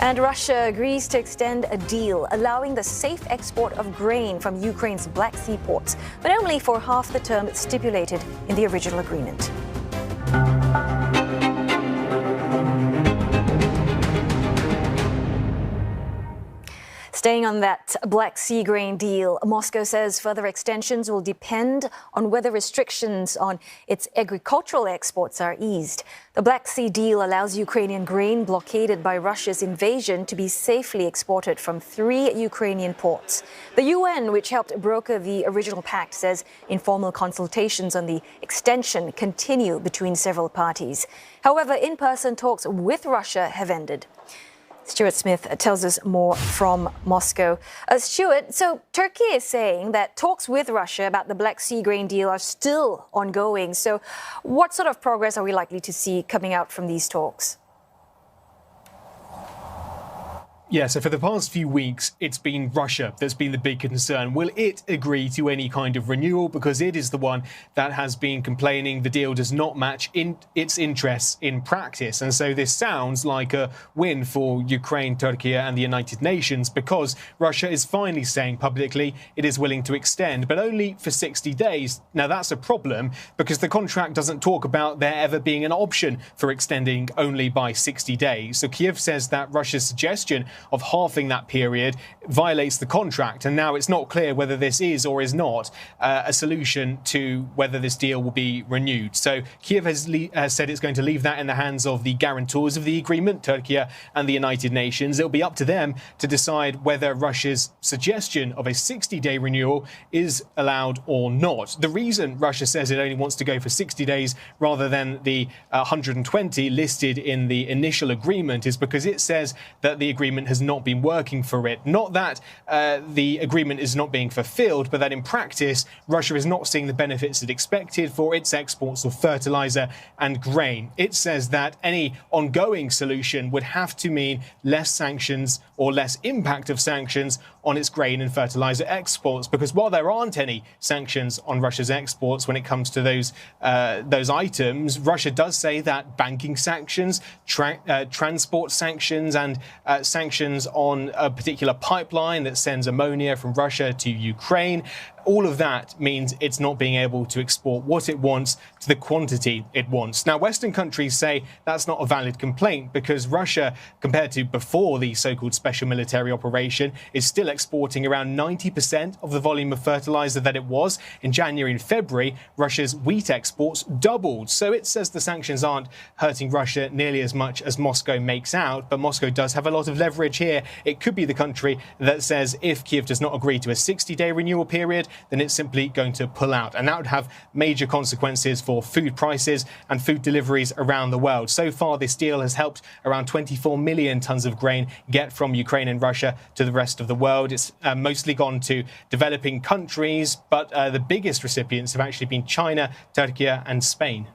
And Russia agrees to extend a deal allowing the safe export of grain from Ukraine's Black Sea ports, but only for half the term stipulated in the original agreement. Staying on that Black Sea grain deal, Moscow says further extensions will depend on whether restrictions on its agricultural exports are eased. The Black Sea deal allows Ukrainian grain blockaded by Russia's invasion to be safely exported from 3 Ukrainian ports. The UN, which helped broker the original pact, says informal consultations on the extension continue between several parties. However, in-person talks with Russia have ended. Stuart Smith tells us more from Moscow. Stuart, so Turkey is saying that talks with Russia about the Black Sea grain deal are still ongoing. So what sort of progress are we likely to see coming out from these talks? Yeah, so for the past few weeks, it's been Russia that's been the big concern. Will it agree to any kind of renewal? Because it is the one that has been complaining the deal does not match its interests in practice. And so this sounds like a win for Ukraine, Turkey and the United Nations, because Russia is finally saying publicly it is willing to extend, but only for 60 days. Now, that's a problem because the contract doesn't talk about there ever being an option for extending only by 60 days. So Kiev says that Russia's suggestion of halving that period violates the contract, and now it's not clear whether this is or is not a solution to whether this deal will be renewed. So Kiev has said it's going to leave that in the hands of the guarantors of the agreement, Turkey and the United Nations. It'll be up to them to decide whether Russia's suggestion of a 60-day renewal is allowed or not. The reason Russia says it only wants to go for 60 days rather than the 120 listed in the initial agreement is because it says that the agreement has not been working for it. Not that the agreement is not being fulfilled, but that in practice, Russia is not seeing the benefits it expected for its exports of fertilizer and grain. It says that any ongoing solution would have to mean less sanctions or less impact of sanctions on its grain and fertilizer exports, because while there aren't any sanctions on Russia's exports when it comes to those items, Russia does say that banking sanctions, transport sanctions and sanctions on a particular pipeline that sends ammonia from Russia to Ukraine, all of that means it's not being able to export what it wants to the quantity it wants. Now, Western countries say that's not a valid complaint because Russia, compared to before the so-called special military operation, is still exporting around 90% of the volume of fertilizer that it was. In January and February, Russia's wheat exports doubled. So it says the sanctions aren't hurting Russia nearly as much as Moscow makes out, but Moscow does have a lot of leverage here. It could be the country that says if Kiev does not agree to a 60-day renewal period, then it's simply going to pull out. And that would have major consequences for food prices and food deliveries around the world. So far, this deal has helped around 24 million tons of grain get from Ukraine and Russia to the rest of the world. It's mostly gone to developing countries, but the biggest recipients have actually been China, Turkey and Spain.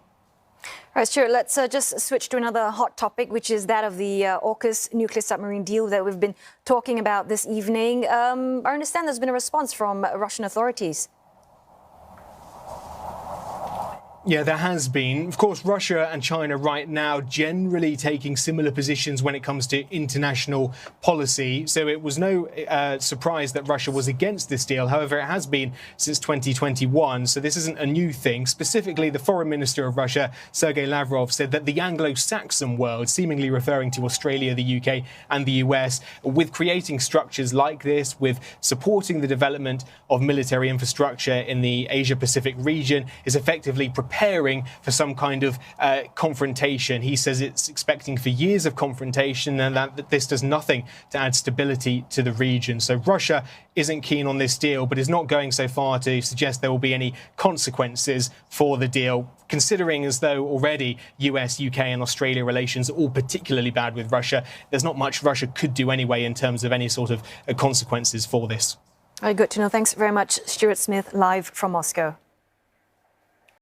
All right, Stuart, let's just switch to another hot topic, which is that of the AUKUS nuclear submarine deal that we've been talking about this evening. I understand there's been a response from Russian authorities. Yeah, there has been. Of course, Russia and China right now generally taking similar positions when it comes to international policy. So it was no surprise that Russia was against this deal. However, it has been since 2021. So this isn't a new thing. Specifically, the foreign minister of Russia, Sergei Lavrov, said that the Anglo-Saxon world, seemingly referring to Australia, the UK and the US, with creating structures like this, with supporting the development of military infrastructure in the Asia-Pacific region, is effectively preparing for some kind of confrontation. He says it's expecting for years of confrontation and that this does nothing to add stability to the region. So Russia isn't keen on this deal, but is not going so far to suggest there will be any consequences for the deal, considering as though already US, UK and Australia relations are all particularly bad with Russia. There's not much Russia could do anyway in terms of any sort of consequences for this. Very good to know. Thanks very much, Stuart Smith, live from Moscow.